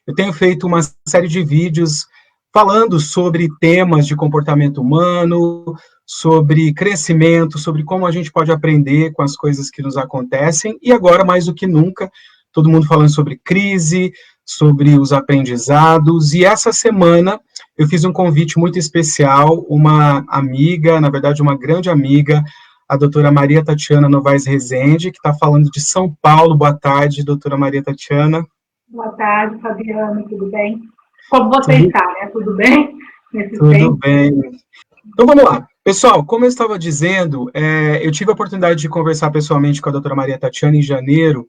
eu tenho feito uma série de vídeos falando sobre temas de comportamento humano, sobre crescimento, sobre como a gente pode aprender com as coisas que nos acontecem, e agora, mais do que nunca, todo mundo falando sobre crise, sobre os aprendizados, e essa semana eu fiz um convite muito especial, uma amiga, na verdade uma grande amiga, a doutora Maria Tatiana Novaes Rezende, que está falando de São Paulo. Boa tarde, doutora Maria Tatiana. Boa tarde, Fabiana, tudo bem? Como você está, né? Tudo bem? Tudo bem. Então vamos lá. Pessoal, como eu estava dizendo, eu tive a oportunidade de conversar pessoalmente com a doutora Maria Tatiana em janeiro,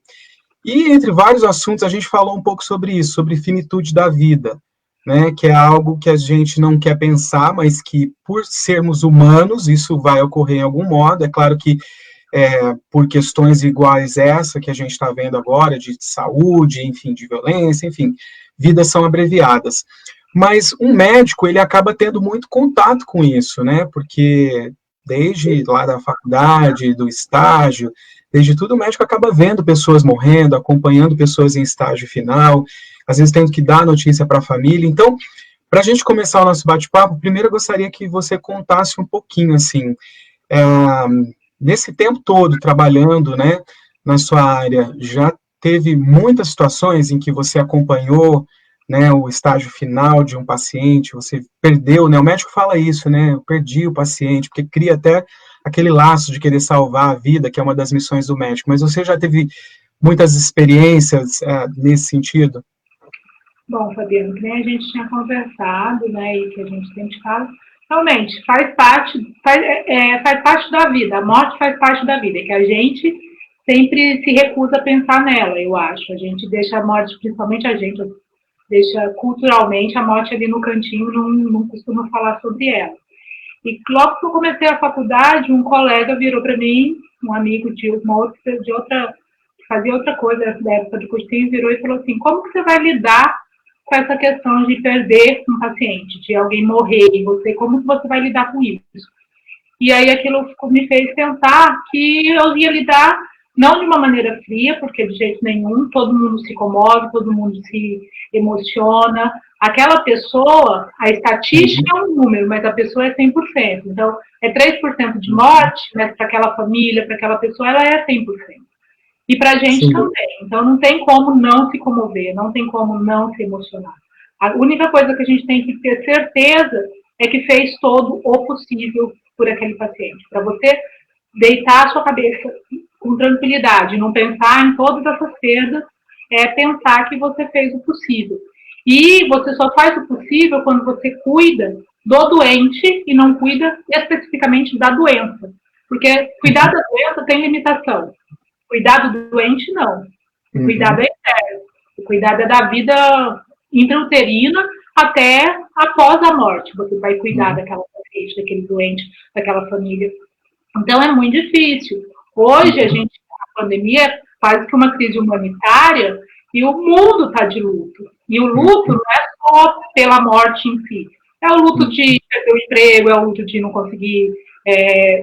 e entre vários assuntos a gente falou um pouco sobre isso, sobre finitude da vida, né, que é algo que a gente não quer pensar, mas que por sermos humanos, isso vai ocorrer em algum modo. É claro que por questões iguais essa que a gente está vendo agora, de saúde, enfim, de violência, enfim, vidas são abreviadas. Mas um médico, ele acaba tendo muito contato com isso, né, porque desde lá da faculdade, do estágio, desde tudo, o médico acaba vendo pessoas morrendo, acompanhando pessoas em estágio final, às vezes tendo que dar notícia para a família. Então, para a gente começar o nosso bate-papo, primeiro eu gostaria que você contasse um pouquinho, assim, nesse tempo todo trabalhando, né, na sua área, já teve muitas situações em que você acompanhou, né, o estágio final de um paciente, você perdeu, né, o médico fala isso, né, eu perdi o paciente, porque cria até aquele laço de querer salvar a vida, que é uma das missões do médico, mas você já teve muitas experiências nesse sentido? Bom, Fabiano, que nem a gente tinha conversado, né, e que a gente sempre fala, realmente faz parte da vida, a morte faz parte da vida, é que a gente sempre se recusa a pensar nela, eu acho. A gente deixa a morte, principalmente a gente, deixa culturalmente a morte ali no cantinho, não costuma falar sobre ela. E logo que eu comecei a faculdade, um colega virou para mim, um amigo de outra, que fazia outra coisa da época do cursinho, virou e falou assim: como que você vai lidar com essa questão de perder um paciente, de alguém morrer, e você, como que você vai lidar com isso? E aí aquilo me fez pensar que eu ia lidar não de uma maneira fria, porque de jeito nenhum, todo mundo se comove, todo mundo se emociona. Aquela pessoa, a estatística é um número, mas a pessoa é 100%. Então, é 3% de morte, mas para aquela família, para aquela pessoa, ela é 100%. E para a gente Sim. também. Então, não tem como não se comover, não tem como não se emocionar. A única coisa que a gente tem que ter certeza é que fez todo o possível por aquele paciente. Para você deitar a sua cabeça com tranquilidade, não pensar em todas essas perdas, é pensar que você fez o possível. E você só faz o possível quando você cuida do doente e não cuida especificamente da doença. Porque cuidar da doença tem limitação. Cuidar do doente, não. O cuidado é eterno. O cuidado é da vida intrauterina até após a morte. Você vai cuidar daquela paciente, daquele doente, daquela família. Então, é muito difícil. Hoje, a pandemia faz que uma crise humanitária e o mundo está de luto. E o luto não é só pela morte em si. É o luto de perder o emprego, é o luto de não conseguir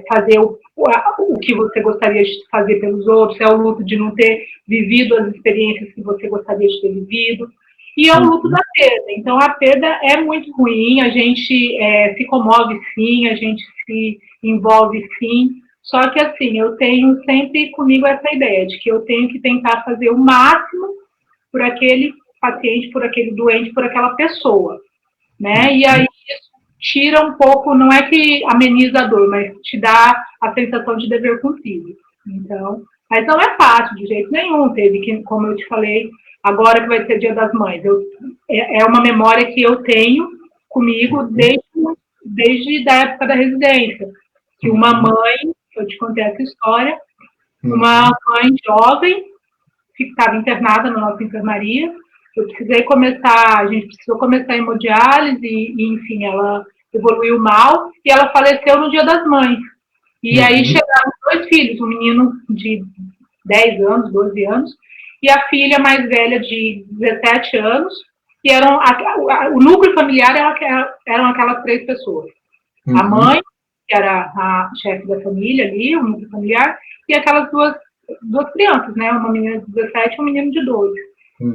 fazer o que você gostaria de fazer pelos outros, é o luto de não ter vivido as experiências que você gostaria de ter vivido. E é o luto da perda. Então, a perda é muito ruim, a gente se comove sim, a gente se envolve sim, só que assim, eu tenho sempre comigo essa ideia de que eu tenho que tentar fazer o máximo por aquele paciente, por aquele doente, por aquela pessoa, né? E aí isso tira um pouco, não é que ameniza a dor, mas te dá a sensação de dever cumprido. Então, mas não é fácil de jeito nenhum. Teve que, como eu te falei, agora que vai ser Dia das Mães, é uma memória que eu tenho comigo desde a época da residência, que uma mãe, eu te contei essa história, uma mãe jovem que estava internada na nossa enfermaria, a gente precisou começar a hemodiálise e enfim, ela evoluiu mal e ela faleceu no Dia das Mães. E aí chegaram 2 filhos, um menino de 10 anos, 12 anos, e a filha mais velha de 17 anos, e o núcleo familiar eram aquelas 3 pessoas. A mãe, que era a chefe da família ali, o núcleo familiar, e aquelas duas crianças, né? Uma menina de 17 e um menino de 12.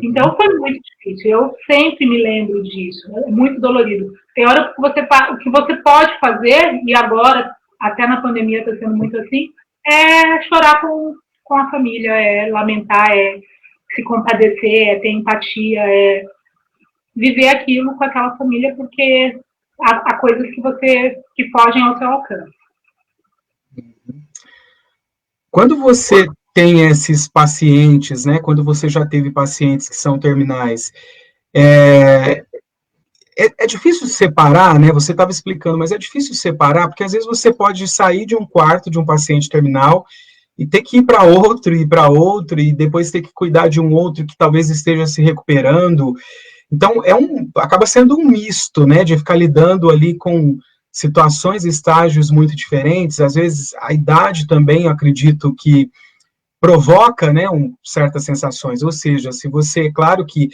Então, foi muito difícil. Eu sempre me lembro disso. É muito dolorido. Tem hora que o que você pode fazer, e agora, até na pandemia está sendo muito assim, é chorar com a família, é lamentar, é se compadecer, é ter empatia, é viver aquilo com aquela família, porque há coisas que fogem ao seu alcance. Quando você tem esses pacientes, né? Quando você já teve pacientes que são terminais, é difícil separar, né? Você estava explicando, mas é difícil separar, porque às vezes você pode sair de um quarto de um paciente terminal e ter que ir para outro, e depois ter que cuidar de um outro que talvez esteja se recuperando. Então, acaba sendo um misto, né? De ficar lidando ali com situações e estágios muito diferentes. Às vezes, a idade também, eu acredito que provoca, né, certas sensações. Ou seja, se você, claro que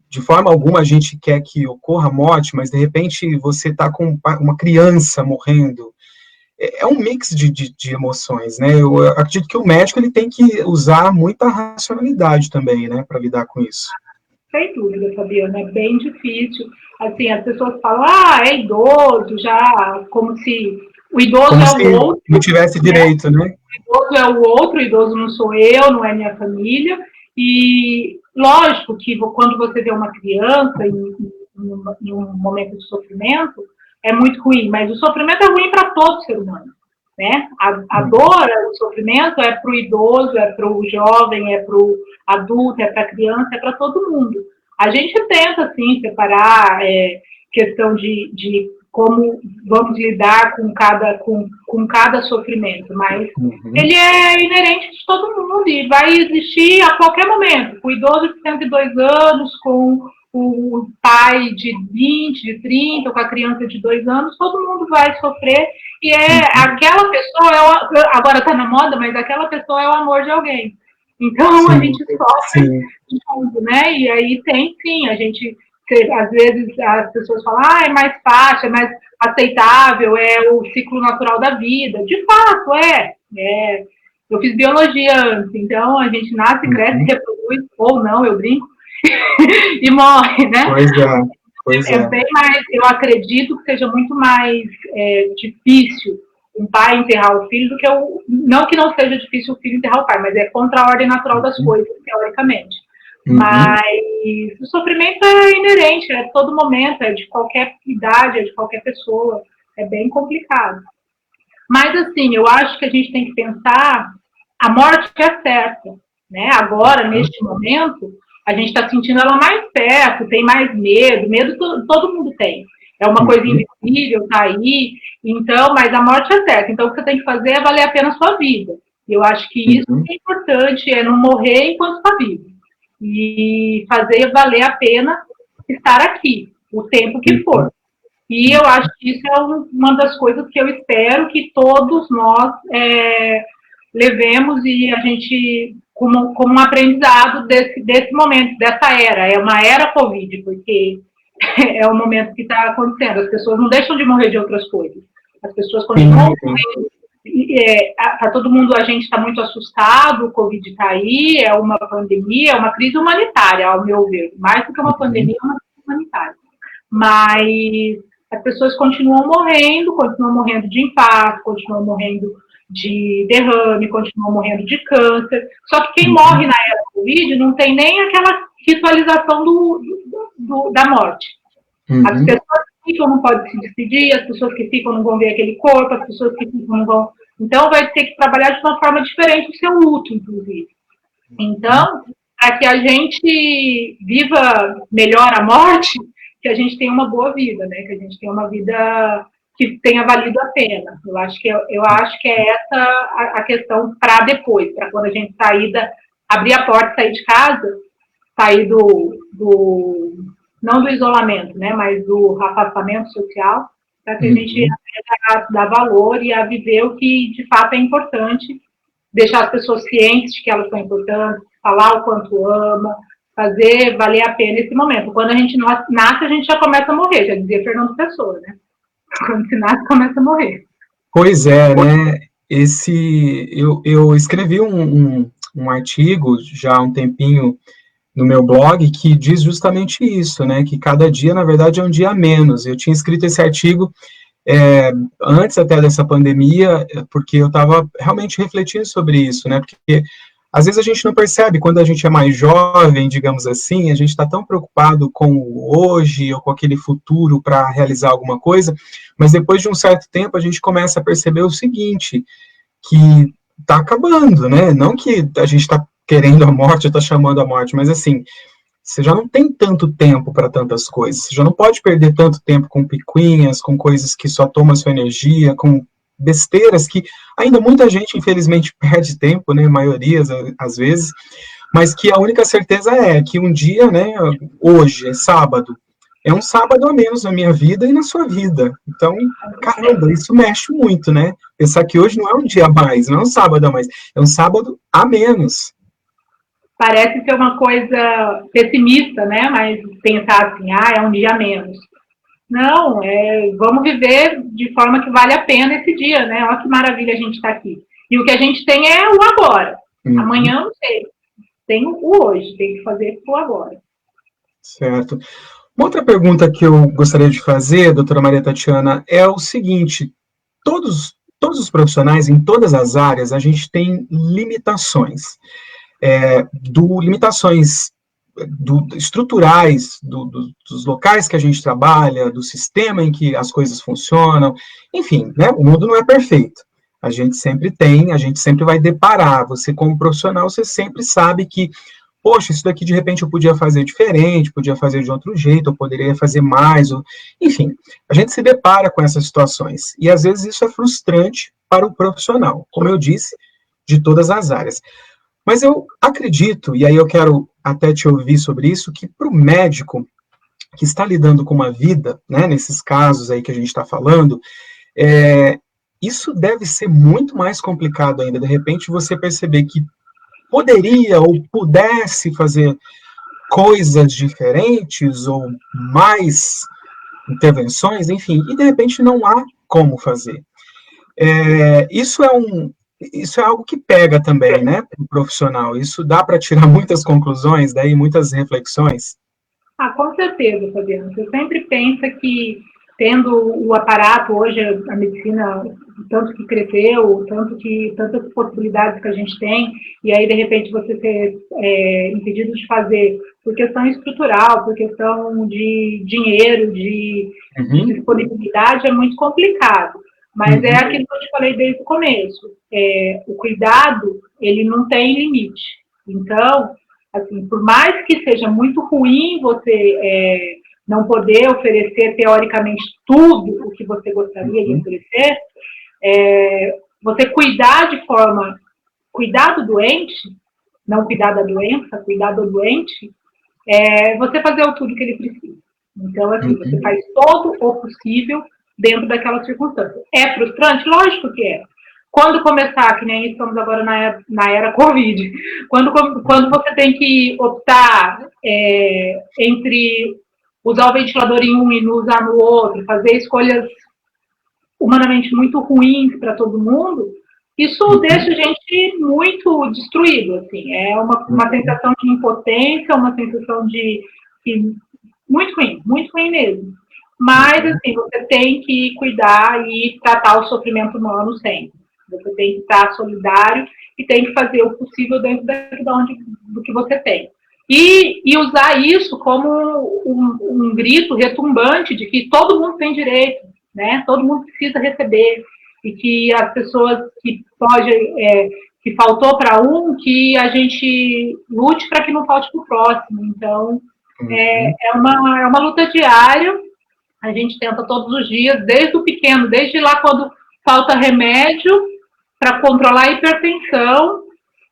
de forma alguma a gente quer que ocorra a morte, mas de repente você está com uma criança morrendo, é um mix de emoções, né? Eu acredito que o médico ele tem que usar muita racionalidade também, né, para lidar com isso. Sem dúvida, Fabiana, é bem difícil. Assim, as pessoas falam, é idoso, já, como se o idoso como é se o outro. Não tivesse direito, né? O idoso é o outro, o idoso não sou eu, não é minha família. E lógico que quando você vê uma criança em um momento de sofrimento, é muito ruim, mas o sofrimento é ruim para todo ser humano. Né? A dor, o sofrimento é para o idoso, é para o jovem, é para o adulto, é para a criança, é para todo mundo. A gente tenta, sim, separar questão de como vamos lidar com cada sofrimento, mas ele é inerente de todo mundo e vai existir a qualquer momento. Com o idoso de 102 anos, com o pai de 20, de 30, com a criança de 2 anos, todo mundo vai sofrer. E aquela pessoa, agora está na moda, mas aquela pessoa é o amor de alguém. Então, a gente sofre junto, né? E aí tem, sim, a gente, às vezes, as pessoas falam, é mais fácil, é mais aceitável, é o ciclo natural da vida. De fato, eu fiz biologia antes, então a gente nasce, cresce, reproduz, ou não, eu brinco, e morre, né? Pois é. Bem mais, eu acredito que seja muito mais difícil um pai enterrar o filho do que não que não seja difícil o filho enterrar o pai, mas é contra a ordem natural das coisas, teoricamente. Mas o sofrimento é inerente, é todo momento, é de qualquer idade, é de qualquer pessoa, é bem complicado. Mas, assim, eu acho que a gente tem que pensar, a morte é certa, né? Agora, neste momento, a gente está sentindo ela mais perto, tem mais medo todo mundo tem. É uma coisa invisível, tá aí, então, mas a morte é certa. Então, o que você tem que fazer é valer a pena a sua vida. Eu acho que isso é importante, é não morrer enquanto está vivo. E fazer valer a pena estar aqui, o tempo que for. E eu acho que isso é uma das coisas que eu espero que todos nós levemos e a gente, como um aprendizado desse momento, dessa era. É uma era Covid, porque é o momento que está acontecendo. As pessoas não deixam de morrer de outras coisas. As pessoas continuam morrendo. Para todo mundo, a gente está muito assustado, o Covid está aí, é uma pandemia, é uma crise humanitária, ao meu ver. Mais do que uma pandemia, é uma crise humanitária. Mas as pessoas continuam morrendo de infarto, continuam morrendo de derrame, continuam morrendo de câncer. Só que quem morre na era Covid não tem nem aquela ritualização da morte. As pessoas que ficam não podem se despedir, as pessoas que ficam não vão ver aquele corpo, as pessoas que ficam não vão... Então, vai ter que trabalhar de uma forma diferente o seu luto, inclusive. Então, para que a gente viva melhor a morte, que a gente tenha uma boa vida, né? Que a gente tenha uma vida que tenha valido a pena. Eu acho que é essa a questão para depois, para quando a gente abrir a porta, sair de casa, sair não do isolamento, né? Mas do afastamento social, para que a gente aprenda a dar valor e a viver o que de fato é importante, deixar as pessoas cientes de que elas são importantes, falar o quanto ama, fazer valer a pena esse momento. Quando a gente nasce, a gente já começa a morrer, já dizia Fernando Pessoa, né? Quando se nasce, começa a morrer. Pois é, né? Eu escrevi um artigo já há um tempinho no meu blog que diz justamente isso, né? Que cada dia, na verdade, é um dia a menos. Eu tinha escrito esse artigo antes até dessa pandemia, porque eu estava realmente refletindo sobre isso, né? Porque às vezes a gente não percebe, quando a gente é mais jovem, digamos assim, a gente está tão preocupado com o hoje ou com aquele futuro para realizar alguma coisa, mas depois de um certo tempo a gente começa a perceber o seguinte, que está acabando, né? Não que a gente está querendo a morte, está chamando a morte, mas assim, você já não tem tanto tempo para tantas coisas. Você já não pode perder tanto tempo com picuinhas, com coisas que só tomam sua energia, com besteiras que ainda muita gente, infelizmente, perde tempo, né? A maioria, às vezes, mas que a única certeza é que um dia, né? Hoje é sábado, é um sábado a menos na minha vida e na sua vida. Então, caramba, isso mexe muito, né? Pensar que hoje não é um dia a mais, não é um sábado a mais, é um sábado a menos. Parece ser uma coisa pessimista, né? Mas pensar assim, é um dia a menos. Não, vamos viver de forma que vale a pena esse dia, né? Olha que maravilha a gente está aqui. E o que a gente tem é o agora. Amanhã não sei. Tem o hoje, tem que fazer o agora. Certo. Uma outra pergunta que eu gostaria de fazer, doutora Maria Tatiana, é o seguinte: todos os profissionais, em todas as áreas, a gente tem limitações. Limitações estruturais dos locais que a gente trabalha, do sistema em que as coisas funcionam, enfim, né, o mundo não é perfeito. A gente sempre vai deparar. Você, como profissional, você sempre sabe que, poxa, isso daqui de repente eu podia fazer diferente, podia fazer de outro jeito, eu poderia fazer mais, enfim, a gente se depara com essas situações. E às vezes isso é frustrante para o profissional, como eu disse, de todas as áreas. Mas eu acredito, e aí eu quero até te ouvir sobre isso, que para o médico que está lidando com uma vida, né, nesses casos aí que a gente está falando, isso deve ser muito mais complicado ainda. De repente você perceber que poderia ou pudesse fazer coisas diferentes ou mais intervenções, enfim, e de repente não há como fazer. Isso é algo que pega também, né, para o profissional. Isso dá para tirar muitas conclusões, daí muitas reflexões. Com certeza, Fabiano. Você sempre pensa que, tendo o aparato, hoje a medicina, tanto que cresceu, tantas possibilidades que a gente tem, e aí, de repente, você ser impedido de fazer por questão estrutural, por questão de dinheiro, de disponibilidade, é muito complicado. Mas é aquilo que eu te falei desde o começo. O cuidado, ele não tem limite. Então, assim, por mais que seja muito ruim você não poder oferecer, teoricamente, tudo o que você gostaria de oferecer, você cuidar do doente, não cuidar da doença, cuidar do doente, você fazer tudo que ele precisa. Então, assim, você faz todo o possível dentro daquela circunstância. É frustrante? Lógico que é. Quando começar, que nem estamos agora na era Covid, quando você tem que optar entre usar o ventilador em um e não usar no outro, fazer escolhas humanamente muito ruins para todo mundo, isso deixa a gente muito destruído, assim. É uma sensação de impotência, uma sensação de muito ruim mesmo. Mas, assim, você tem que cuidar e tratar o sofrimento humano sempre. Você tem que estar solidário e tem que fazer o possível dentro do que você tem. E usar isso como um grito retumbante de que todo mundo tem direito, né? Todo mundo precisa receber. E que as pessoas que faltou para que a gente lute para que não falte para o próximo. Então, é uma luta diária. A gente tenta todos os dias, desde o pequeno, desde lá quando falta remédio para controlar a hipertensão.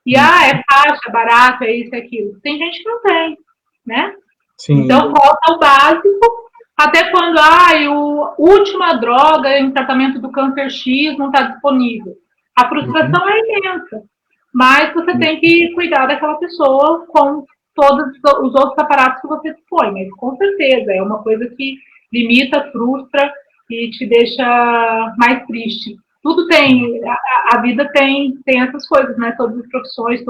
E, é fácil, é barato, é isso, é aquilo. Tem gente que não tem, né? Sim. Então, falta o básico, até quando, a última droga em tratamento do câncer X não está disponível. A frustração é imensa. Mas você tem que cuidar daquela pessoa com todos os outros aparatos que você dispõe. Mas, com certeza, é uma coisa que limita, frustra e te deixa mais triste. Tudo a vida tem essas coisas, né? Todas as profissões,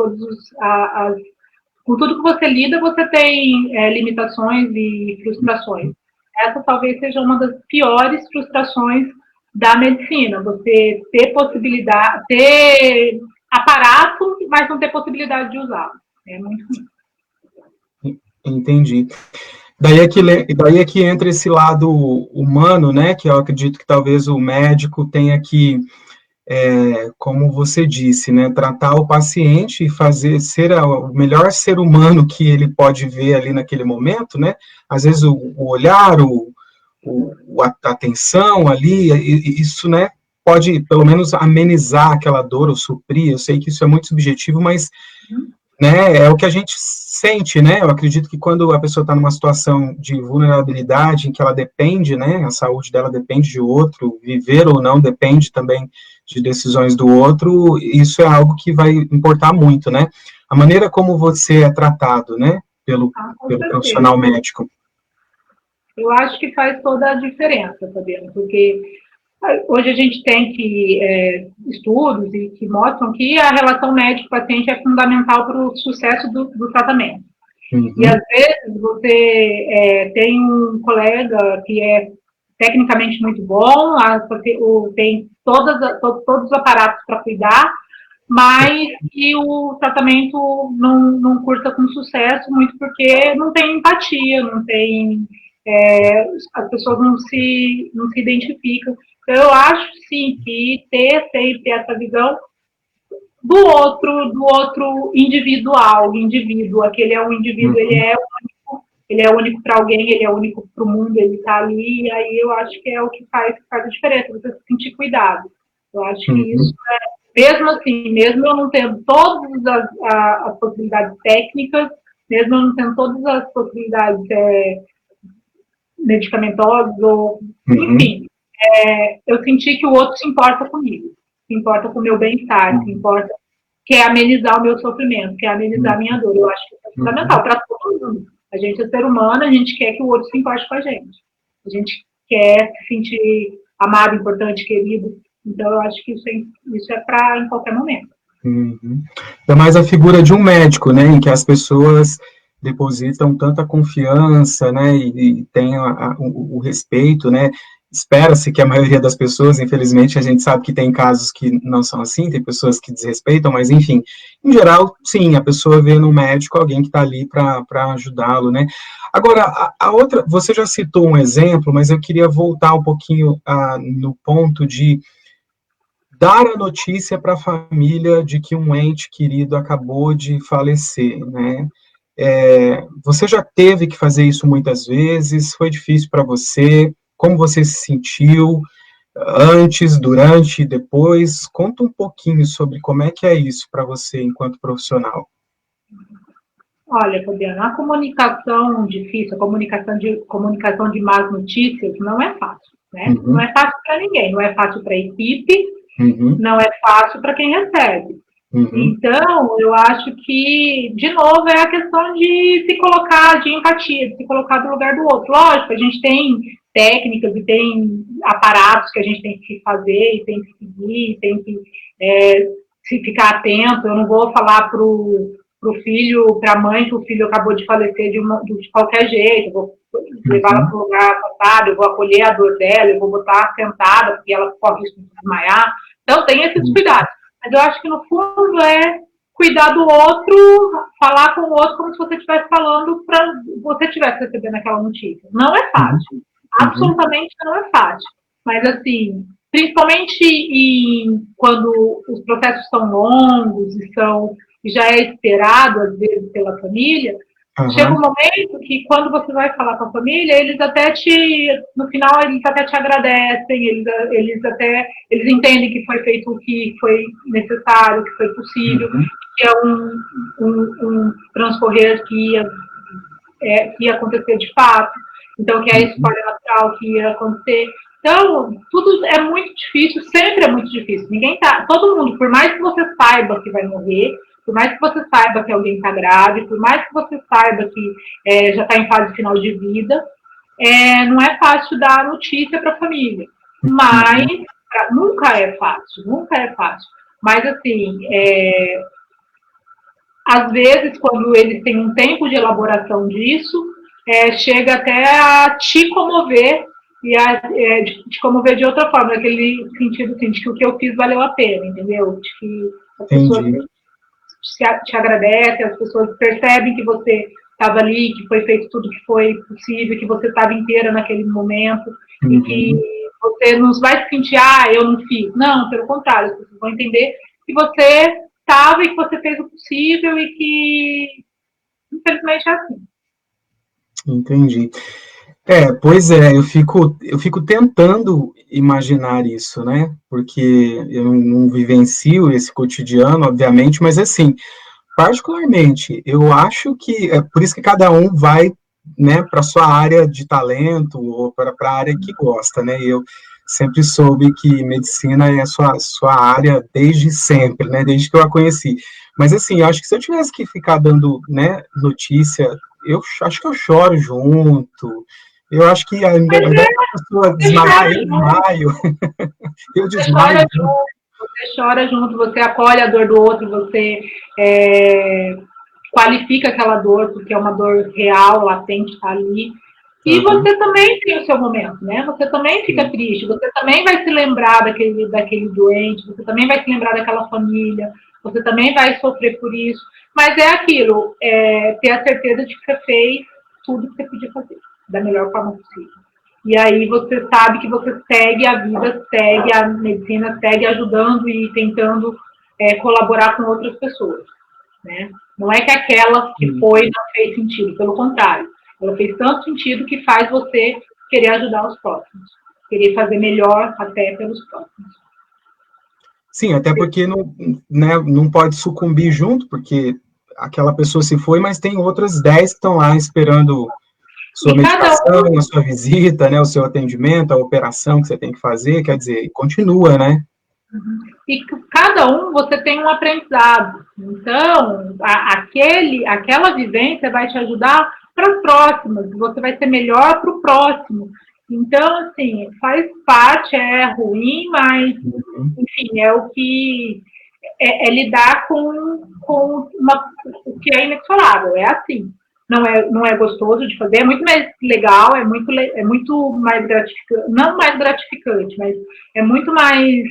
com tudo que você lida, você tem limitações e frustrações. Essa talvez seja uma das piores frustrações da medicina, você ter possibilidade, ter aparato, mas não ter possibilidade de usá-lo. É muito ruim. Entendi. Daí é que entra esse lado humano, né, que eu acredito que talvez o médico tenha que, como você disse, né, tratar o paciente e fazer ser o melhor ser humano que ele pode ver ali naquele momento, né, às vezes o olhar, a atenção ali, isso, né, pode pelo menos amenizar aquela dor ou suprir. Eu sei que isso é muito subjetivo, mas, né, é o que a gente sente, né? Eu acredito que quando a pessoa está numa situação de vulnerabilidade, em que ela depende, né, a saúde dela depende de outro, viver ou não depende também de decisões do outro, isso é algo que vai importar muito, né? A maneira como você é tratado, né, pelo profissional médico. Eu acho que faz toda a diferença, Fabiano, porque hoje a gente tem estudos que mostram que a relação médico-paciente é fundamental para o sucesso do tratamento. Uhum. E às vezes você tem um colega que é tecnicamente muito bom, tem todos os aparatos para cuidar, mas que o tratamento não cursa com sucesso, muito porque não tem empatia, não tem... as pessoas não se identificam. Então, eu acho, sim, que ter sempre essa visão do outro indivíduo, aquele é um indivíduo, ele é único para alguém, ele é único para o mundo, ele está ali, e aí eu acho que é o que faz a diferença, você se sentir cuidado. Eu acho que isso mesmo assim, mesmo eu não tendo todas as possibilidades técnicas, mesmo eu não tendo todas as possibilidades medicamentosas, ou, enfim, eu senti que o outro se importa comigo, se importa com o meu bem-estar, se importa, quer amenizar o meu sofrimento, quer amenizar a minha dor. Eu acho que isso é fundamental para todo mundo. A gente é ser humano, a gente quer que o outro se importe com a gente. A gente quer se sentir amado, importante, querido. Então, eu acho que isso é para em qualquer momento. É mais a figura de um médico, né, em que as pessoas depositam tanta confiança, né, e tem o respeito, né. Espera-se que a maioria das pessoas, infelizmente, a gente sabe que tem casos que não são assim, tem pessoas que desrespeitam, mas, enfim, em geral, sim, a pessoa vê no médico alguém que está ali para ajudá-lo, né. Agora, a outra, você já citou um exemplo, mas eu queria voltar um pouquinho no ponto de dar a notícia para a família de que um ente querido acabou de falecer, né? Você já teve que fazer isso muitas vezes? Foi difícil para você? Como você se sentiu antes, durante e depois? Conta um pouquinho sobre como é que é isso para você enquanto profissional. Olha, Fabiana, a comunicação difícil, a comunicação de más notícias não é fácil, né? Não é fácil para ninguém, não é fácil para a equipe, não é fácil para quem recebe. Então, eu acho que, de novo, é a questão de se colocar, de empatia, de se colocar no lugar do outro. Lógico, a gente tem técnicas e tem aparatos que a gente tem que fazer e tem que seguir, tem que se ficar atento. Eu não vou falar para o filho, para a mãe, que o filho acabou de falecer de qualquer jeito, eu vou levá-la para um lugar afastado, eu vou acolher a dor dela, eu vou botar sentada, porque ela corre risco de desmaiar. Então, tem esses cuidados. Mas eu acho que, no fundo, é cuidar do outro, falar com o outro como se você estivesse falando para você estivesse recebendo aquela notícia. Não é fácil. Absolutamente não é fácil. Mas, assim, principalmente quando os processos são longos e já é esperado, às vezes, pela família, chega um momento que, quando você vai falar com a família, no final, eles até te agradecem, eles entendem que foi feito o que foi necessário, que foi possível, que é um transcorrer que ia acontecer de fato, então, que é a história natural que ia acontecer. Então, tudo é muito difícil, sempre é muito difícil. Todo mundo, por mais que você saiba que vai morrer, por mais que você saiba que alguém está grave, por mais que você saiba que já está em fase final de vida, não é fácil dar notícia para a família. Mas nunca é fácil, nunca é fácil. Mas, assim, às vezes, quando eles têm um tempo de elaboração disso, chega até a te comover e te comover de outra forma, naquele sentido assim, de que o que eu fiz valeu a pena, entendeu? De que as pessoas te agradecem, as pessoas percebem que você estava ali, que foi feito tudo que foi possível, que você estava inteira naquele momento, e que você não vai se sentir, eu não fiz. Não, pelo contrário, as pessoas vão entender que você estava e que você fez o possível e que, infelizmente, é assim. Entendi. Pois é, eu fico tentando imaginar isso, né? Porque eu não vivencio esse cotidiano, obviamente, mas assim, particularmente, eu acho que é por isso que cada um vai, né, para sua área de talento ou para a área que gosta, né? Eu sempre soube que medicina é a sua área desde sempre, né? Desde que eu a conheci. Mas assim, eu acho que se eu tivesse que ficar dando, né, notícia, eu acho que eu choro junto. Eu acho que ainda a pessoa desmaiar, eu desmaio. Eu Você desmaio. chora junto, você chora junto, você acolhe a dor do outro, você qualifica aquela dor, porque é uma dor real, latente, está ali. E você também tem o seu momento, né? Você também fica triste, você também vai se lembrar daquele doente, você também vai se lembrar daquela família, você também vai sofrer por isso. Mas é aquilo, ter a certeza de que você fez tudo que você podia fazer, da melhor forma possível. E aí você sabe que você segue a vida, segue a medicina, segue ajudando e tentando colaborar com outras pessoas, né? Não é que aquela que foi não fez sentido, pelo contrário. Ela fez tanto sentido que faz você querer ajudar os próximos, querer fazer melhor até pelos próximos. Sim, até porque não, né, não pode sucumbir junto, porque aquela pessoa se foi, mas tem outras 10 que estão lá esperando sua medicação, a sua visita, né, o seu atendimento, a operação que você tem que fazer, quer dizer, continua, né? E cada um você tem um aprendizado. Então, aquela vivência vai te ajudar para as próximas, você vai ser melhor para o próximo. Então, assim, faz parte, é ruim, mas, enfim, é o que é lidar com o que é inexorável, é assim. Não é gostoso de fazer, é muito mais legal, é muito mais gratificante, não mais gratificante, mas é muito mais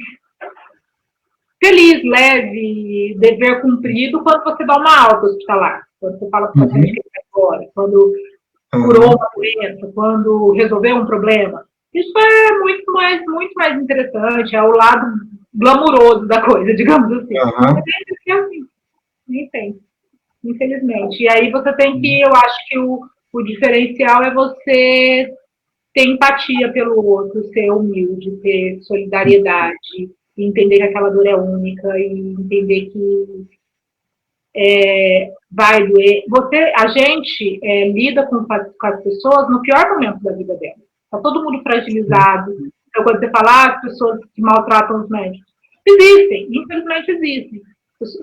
feliz, leve, dever cumprido quando você dá uma alta hospitalar, quando você fala para o paciente que ele vai embora, quando curou uma doença, quando resolveu um problema. Isso é muito mais interessante, é o lado glamuroso da coisa, digamos assim. É assim, nem tem, infelizmente. E aí você tem que, eu acho que o diferencial é você ter empatia pelo outro, ser humilde, ter solidariedade, entender que aquela dor é única e entender que vai doer. A gente lida com as pessoas no pior momento da vida delas. Está todo mundo fragilizado. Então, quando você fala, as pessoas que maltratam os médicos. Existem, infelizmente existem.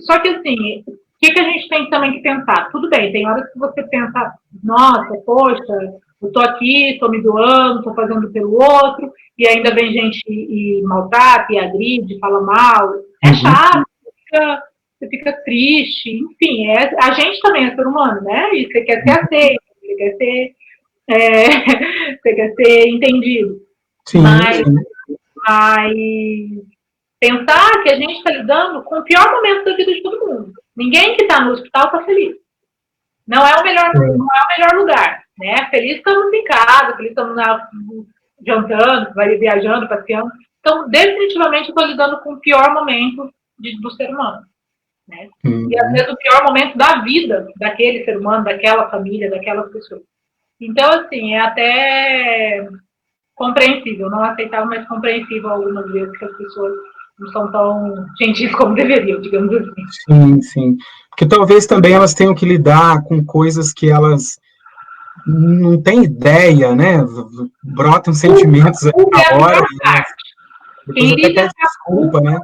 Só que, assim, o que a gente tem também que pensar? Tudo bem, tem horas que você pensa, nossa, poxa, eu estou aqui, estou me doando, estou fazendo pelo outro, e ainda vem gente e maltrata, e agride, fala mal. É chato, você fica triste, enfim, a gente também é ser humano, né? E você quer ser aceito, você quer ser entendido. Sim, mas pensar que a gente está lidando com o pior momento da vida de todo mundo. Ninguém que está no hospital está feliz. Não é o melhor lugar, né? Feliz estamos em casa, feliz estamos jantando, viajando, passeando. Então, definitivamente, estou lidando com o pior momento do ser humano. Né? E às vezes o pior momento da vida daquele ser humano, daquela família, daquelas pessoas. Então, assim, é até compreensível, não aceitável, mas compreensível algumas vezes que as pessoas não são tão gentis como deveriam, digamos assim. Sim, sim. Porque talvez também elas tenham que lidar com coisas que elas não têm ideia, né? Brotam sentimentos ali na hora. Depois até pede desculpa, né?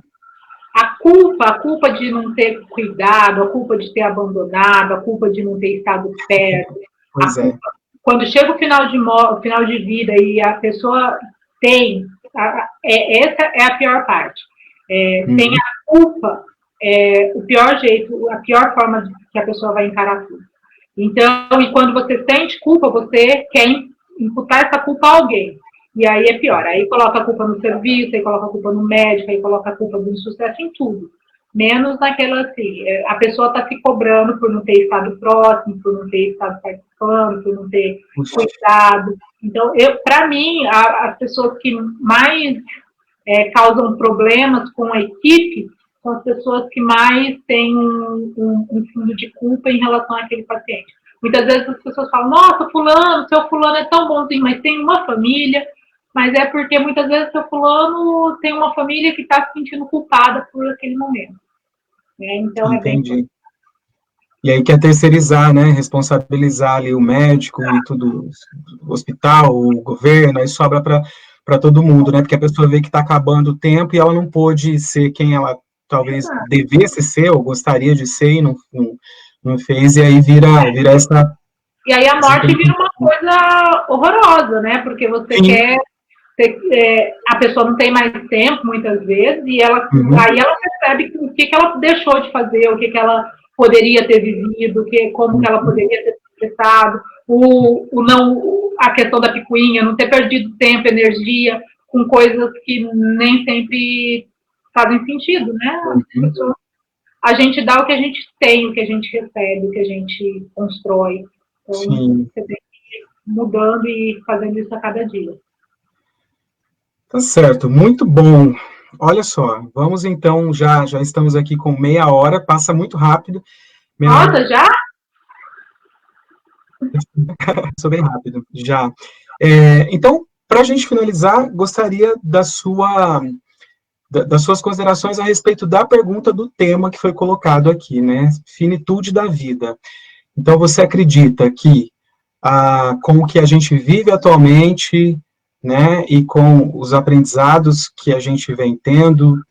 A culpa de não ter cuidado, a culpa de ter abandonado, a culpa de não ter estado perto. Pois é. Quando chega o final de vida e a pessoa tem, essa é a pior parte, tem a culpa o pior jeito, a pior forma que a pessoa vai encarar tudo. Então, e quando você sente culpa, você quer imputar essa culpa a alguém. E aí é pior. Aí coloca a culpa no serviço, aí coloca a culpa no médico, aí coloca a culpa do insucesso em tudo. Menos naquela assim, a pessoa está se cobrando por não ter estado próximo, por não ter estado participando, por não ter cuidado. Então, para mim, as pessoas que mais causam problemas com a equipe são as pessoas que mais têm um fundo de culpa em relação àquele paciente. Muitas vezes as pessoas falam, nossa, fulano, seu fulano é tão bonzinho, mas tem uma família, mas é porque muitas vezes seu fulano tem uma família que está se sentindo culpada por aquele momento. Então Entendi. É bem... E aí quer terceirizar, né, responsabilizar ali o médico e tudo, o hospital, o governo, aí sobra para todo mundo, né, porque a pessoa vê que está acabando o tempo e ela não pôde ser quem ela talvez devesse ser ou gostaria de ser e não fez, e aí vira essa... E aí a morte vira uma coisa horrorosa, né, porque você Sim. quer... a pessoa não tem mais tempo, muitas vezes, e ela, aí ela percebe o que ela deixou de fazer, o que ela poderia ter vivido, como que ela poderia ter se expressado, a questão da picuinha, não ter perdido tempo, energia, com coisas que nem sempre fazem sentido, né? A gente dá o que a gente tem, o que a gente recebe, o que a gente constrói. Então, Sim. Você tem que ir mudando e fazendo isso a cada dia. Tá certo, muito bom. Olha só, vamos então, já estamos aqui com meia hora, passa muito rápido. Nossa, já? Sou bem rápido, já. Então, para a gente finalizar, gostaria das suas considerações a respeito da pergunta do tema que foi colocado aqui, né? Finitude da vida. Então, você acredita que com o que a gente vive atualmente, né, e com os aprendizados que a gente vem tendo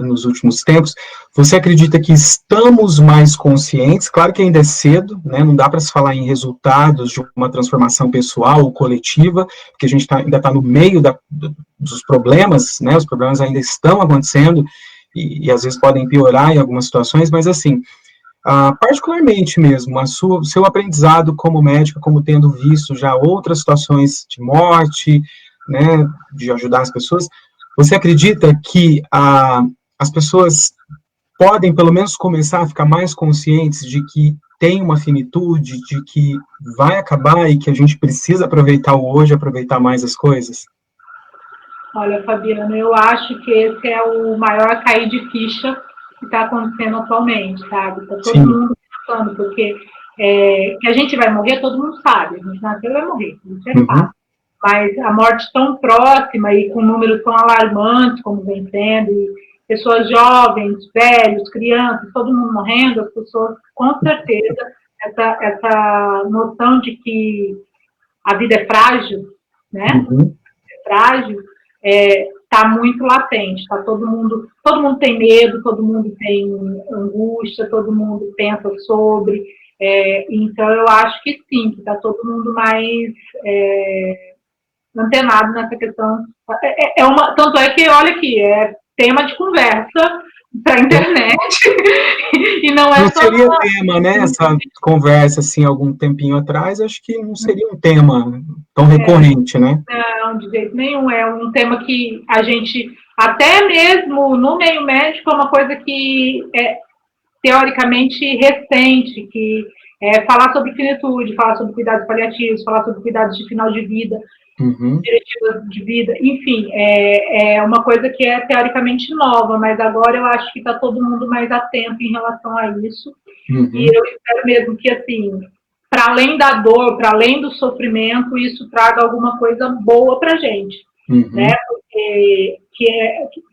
nos últimos tempos, você acredita que estamos mais conscientes? Claro que ainda é cedo, né, não dá para se falar em resultados de uma transformação pessoal ou coletiva, porque a gente ainda está no meio dos problemas, né, os problemas ainda estão acontecendo, e às vezes podem piorar em algumas situações, mas assim, particularmente mesmo, o seu aprendizado como médica, como tendo visto já outras situações de morte, né, de ajudar as pessoas, você acredita que as pessoas podem, pelo menos, começar a ficar mais conscientes de que tem uma finitude, de que vai acabar e que a gente precisa aproveitar o hoje, aproveitar mais as coisas? Olha, Fabiana, eu acho que esse é o maior cair de ficha que está acontecendo atualmente, sabe? Está todo mundo pensando, porque que a gente vai morrer, todo mundo sabe. A gente nasceu e vai morrer, isso é fato. Mas a morte tão próxima e com números tão alarmantes como vem sendo, e pessoas jovens, velhos, crianças, todo mundo morrendo, as pessoas, com certeza, essa noção de que a vida é frágil, né? É frágil, está muito latente, tá todo mundo tem medo, todo mundo tem angústia, todo mundo pensa sobre, então eu acho que sim, que está todo mundo mais antenado nessa questão. Tanto é que, olha aqui, é tema de conversa para a internet, e não é só... Não seria tema, né, essa conversa, assim, algum tempinho atrás, acho que não seria um tema tão recorrente, né? Não, de jeito nenhum, é um tema que a gente, até mesmo no meio médico, é uma coisa que é teoricamente recente, que falar sobre finitude, falar sobre cuidados paliativos, falar sobre cuidados de final de vida, diretivas de vida, enfim, é uma coisa que é teoricamente nova, mas agora eu acho que está todo mundo mais atento em relação a isso, e eu espero mesmo que, assim, para além da dor, para além do sofrimento, isso traga alguma coisa boa para a gente, né, porque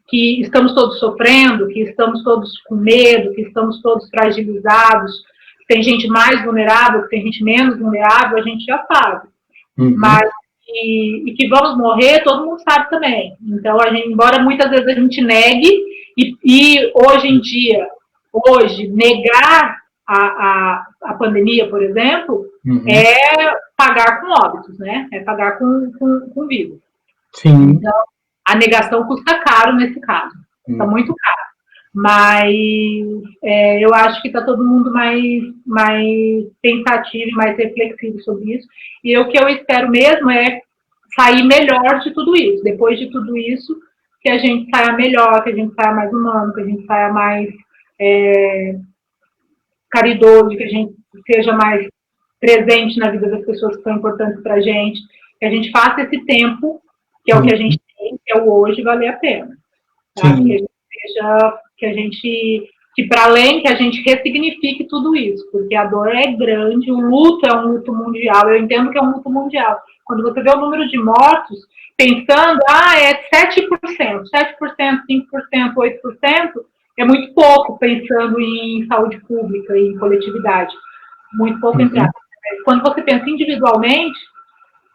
que estamos todos sofrendo, que estamos todos com medo, que estamos todos fragilizados, tem gente mais vulnerável, tem gente menos vulnerável, a gente já sabe, mas e que vamos morrer, todo mundo sabe também. Então, embora muitas vezes a gente negue, e hoje em dia, negar a pandemia, por exemplo, é pagar com óbitos, né? É pagar com vírus. Sim. Então, a negação custa caro nesse caso. Custa muito caro. Mas eu acho que está todo mundo mais pensativo e mais reflexivo sobre isso. E o que eu espero mesmo é sair melhor de tudo isso. Depois de tudo isso, que a gente saia melhor, que a gente saia mais humano, que a gente saia mais caridoso, que a gente seja mais presente na vida das pessoas que são importantes para a gente, que a gente faça esse tempo, que é o que a gente tem, que é o hoje, valer a pena. Tá? Que a gente seja, que para além que a gente ressignifique tudo isso, porque a dor é grande, o luto é um luto mundial, eu entendo que é um luto mundial. Quando você vê o número de mortos, pensando, é 7%, 5%, 8%, é muito pouco pensando em saúde pública e em coletividade. Muito pouco entre aspas. Quando você pensa individualmente,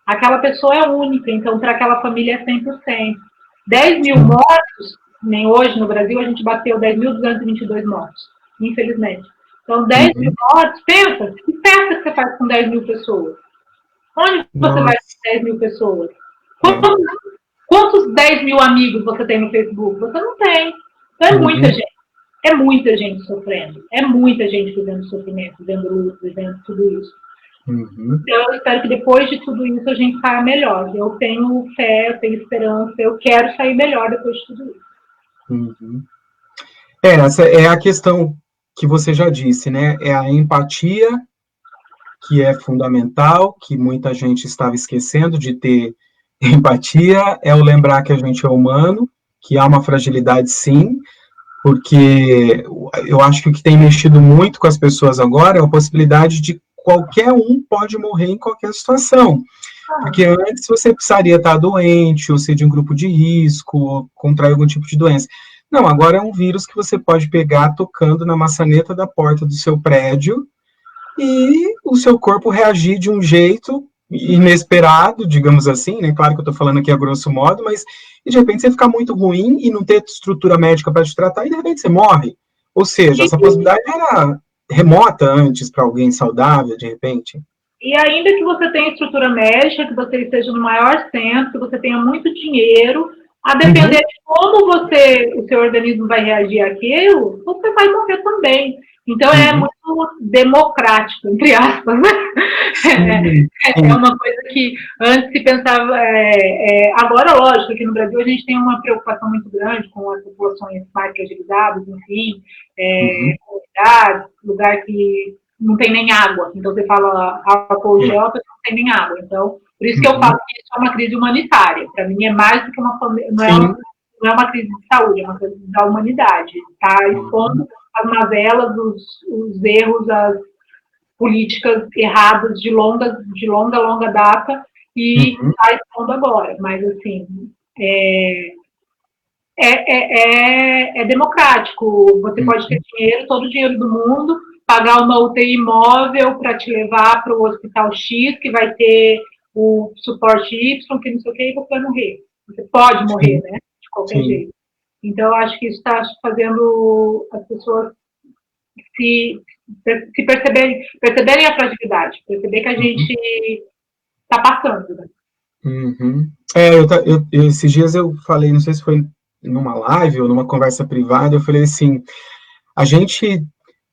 aquela pessoa é única, então para aquela família é 100%. 10 mil mortos, nem hoje no Brasil a gente bateu 10.222 mortos, infelizmente. Então, 10 mil mortos, pensa, que festa que você faz com 10 mil pessoas? Onde você vai com 10 mil pessoas? Quantos 10 mil amigos você tem no Facebook? Você não tem. Então é muita gente. É muita gente sofrendo. É muita gente vivendo sofrimento, vivendo luto, vivendo tudo isso. Então, eu espero que depois de tudo isso a gente saia melhor. Eu tenho fé, eu tenho esperança, eu quero sair melhor depois de tudo isso. Essa é a questão que você já disse, né? É a empatia, que é fundamental, que muita gente estava esquecendo de ter empatia, é o lembrar que a gente é humano, que há uma fragilidade sim, porque eu acho que o que tem mexido muito com as pessoas agora é a possibilidade de qualquer um pode morrer em qualquer situação. Porque antes você precisaria estar doente, ou ser de um grupo de risco, ou contrair algum tipo de doença. Não, agora é um vírus que você pode pegar tocando na maçaneta da porta do seu prédio e o seu corpo reagir de um jeito inesperado, digamos assim, né? Claro que eu estou falando aqui a grosso modo, mas de repente você ficar muito ruim e não ter estrutura médica para te tratar e de repente você morre. Ou seja, essa possibilidade era remota antes para alguém saudável, de repente. E ainda que você tenha estrutura médica, que você esteja no maior centro, que você tenha muito dinheiro, a depender de como o seu organismo vai reagir àquilo, você vai morrer também. Então, é muito democrático, entre aspas, né? É uma coisa que antes se pensava... agora, lógico, aqui no Brasil a gente tem uma preocupação muito grande com as populações mais fragilizadas, enfim, comunidades, lugar que não tem nem água. Então, você fala álcool gel, a pessoa não tem nem água. Então, por isso que eu falo que isso é uma crise humanitária. Para mim, é mais do que não é uma crise de saúde, é uma crise da humanidade. Está expondo as mazelas, os erros, as políticas erradas de longa data e está expondo agora. Mas, assim, é democrático. Você pode ter dinheiro, todo o dinheiro do mundo, pagar uma UTI móvel para te levar para o hospital X, que vai ter o suporte Y, que não sei o que, e você vai morrer. Você pode morrer, né? De qualquer jeito. Então, eu acho que isso está fazendo as pessoas se perceberem a fragilidade, perceber que a gente está passando, né? Esses dias eu falei, não sei se foi numa live ou numa conversa privada, eu falei assim, o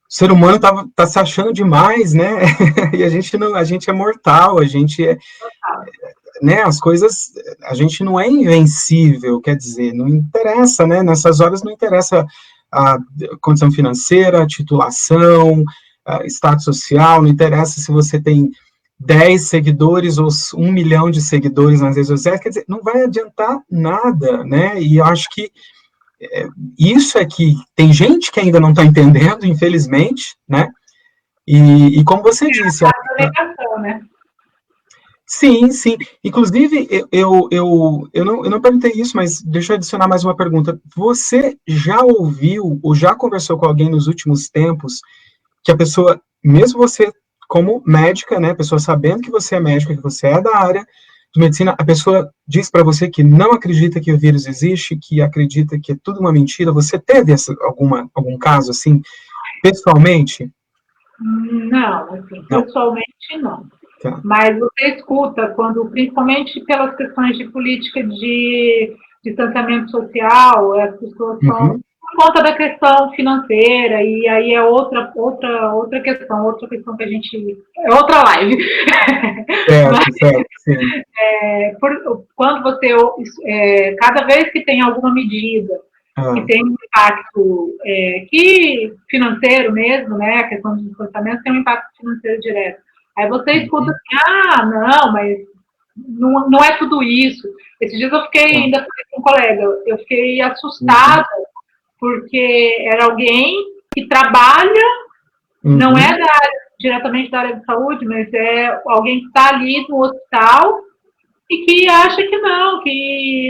ser humano tá se achando demais, né? E a gente é mortal, a gente né, as coisas, a gente não é invencível, quer dizer, não interessa, né? Nessas horas não interessa a condição financeira, a titulação, a status social, não interessa se você tem 10 seguidores ou 1 milhão de seguidores nas redes sociais, quer dizer, não vai adiantar nada, né? E eu acho que isso é que tem gente que ainda não está entendendo, infelizmente, né? E como você disse... né? Sim. Inclusive, eu não perguntei isso, mas deixa eu adicionar mais uma pergunta. Você já ouviu ou já conversou com alguém nos últimos tempos que a pessoa, mesmo você como médica, né, a pessoa sabendo que você é médica, que você é da área de medicina, a pessoa diz para você que não acredita que o vírus existe, que acredita que é tudo uma mentira? Você teve algum caso assim, pessoalmente? Não, assim, pessoalmente não. Tá. Mas você escuta quando, principalmente pelas questões de política de distanciamento social, as pessoas são por conta da questão financeira, e aí é outra questão que a gente... É outra live. Certo, certo, sim. Quando você... cada vez que tem alguma medida que tem um impacto financeiro mesmo, né? A questão do distanciamento tem um impacto financeiro direto. Aí você escuta assim, não, mas não é tudo isso. Esses dias eu fiquei, ainda falei com um colega, eu fiquei assustada, porque era alguém que trabalha, não é diretamente da área de saúde, mas é alguém que está ali no hospital e que acha que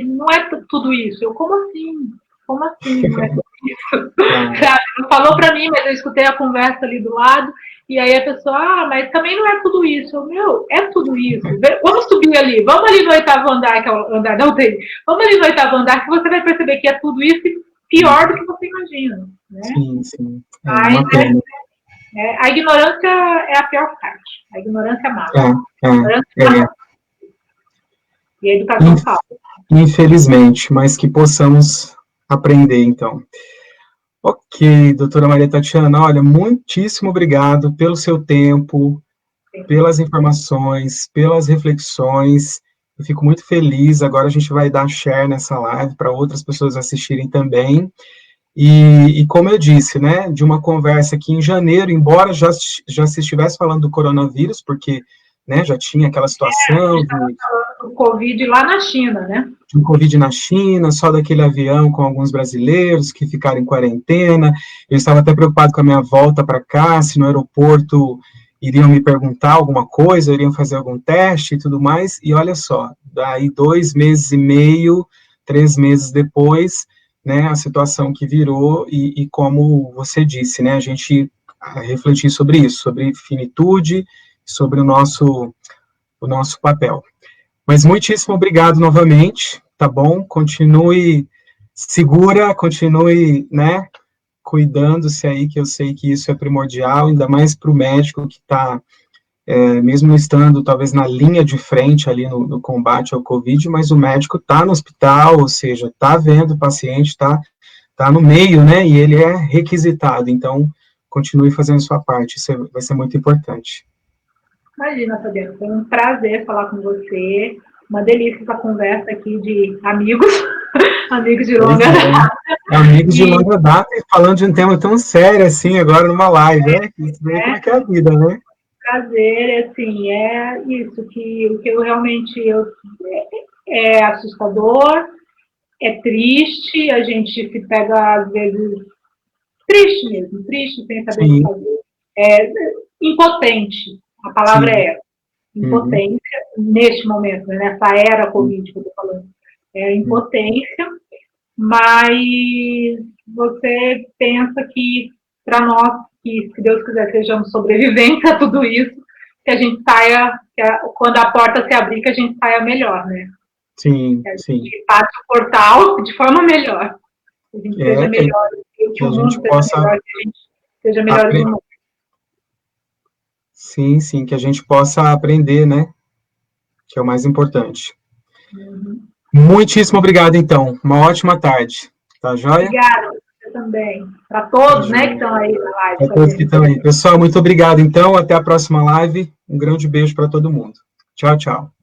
não é tudo isso. Eu, como assim? Como assim não é tudo isso? Sabe? Não falou para mim, mas eu escutei a conversa ali do lado, e aí a pessoa, mas também não é tudo isso. Eu, é tudo isso. Vamos subir ali, vamos ali no 8º andar, que é o andar da UTI. Vamos ali no 8º andar, que você vai perceber que é tudo isso e pior do que você imagina. Né? Sim, sim. Mas, a ignorância é a pior parte. A ignorância mata. E a educação fala. Infelizmente, mas que possamos aprender, então. Ok, doutora Maria Tatiana, olha, muitíssimo obrigado pelo seu tempo, pelas informações, pelas reflexões. Eu fico muito feliz. Agora a gente vai dar share nessa live para outras pessoas assistirem também. E como eu disse, né, de uma conversa que em janeiro, embora já se estivesse falando do coronavírus, porque, né, já tinha aquela situação do Covid lá na China, né? De um Covid na China, só daquele avião com alguns brasileiros que ficaram em quarentena. Eu estava até preocupado com a minha volta para cá, se no aeroporto iriam me perguntar alguma coisa, iriam fazer algum teste e tudo mais. E olha só, daí 2 meses e meio, 3 meses depois, né, a situação que virou e como você disse, né, a gente refletir sobre isso, sobre finitude, sobre o nosso papel. Mas muitíssimo obrigado novamente, tá bom? Continue segura, continue, né, cuidando-se aí, que eu sei que isso é primordial, ainda mais para o médico que está, mesmo estando talvez na linha de frente ali no combate ao Covid, mas o médico está no hospital, ou seja, está vendo o paciente, está no meio, né, e ele é requisitado, então continue fazendo sua parte, isso vai ser muito importante. Imagina, Fabiano, foi um prazer falar com você, uma delícia essa conversa aqui de amigos, amigos de longa data. Amigos de longa data e falando de um tema tão sério assim agora numa live, né? Isso daí como é que é a vida, né? Prazer, assim, é isso, o que eu realmente, é assustador, é triste, a gente se pega às vezes triste mesmo, triste, sem saber o que fazer. É impotente, a palavra é essa. Impotência, neste momento, né, nessa era Covid que eu estou falando. É impotência, mas você pensa que, para nós, que, se Deus quiser, sejamos sobreviventes a tudo isso, que a gente saia, quando a porta se abrir, que a gente saia melhor, né? Sim, que a gente passe o portal de forma melhor. Que a gente seja melhor, que o mundo seja melhor, que a gente seja melhor do mundo. Sim, sim, que a gente possa aprender, né? Que é o mais importante. Muitíssimo obrigado, então. Uma ótima tarde. Tá joia? Obrigada, você também. Para todos, né, que estão aí na live. Para todos que estão aí. Pessoal, muito obrigado, então. Até a próxima live. Um grande beijo para todo mundo. Tchau, tchau.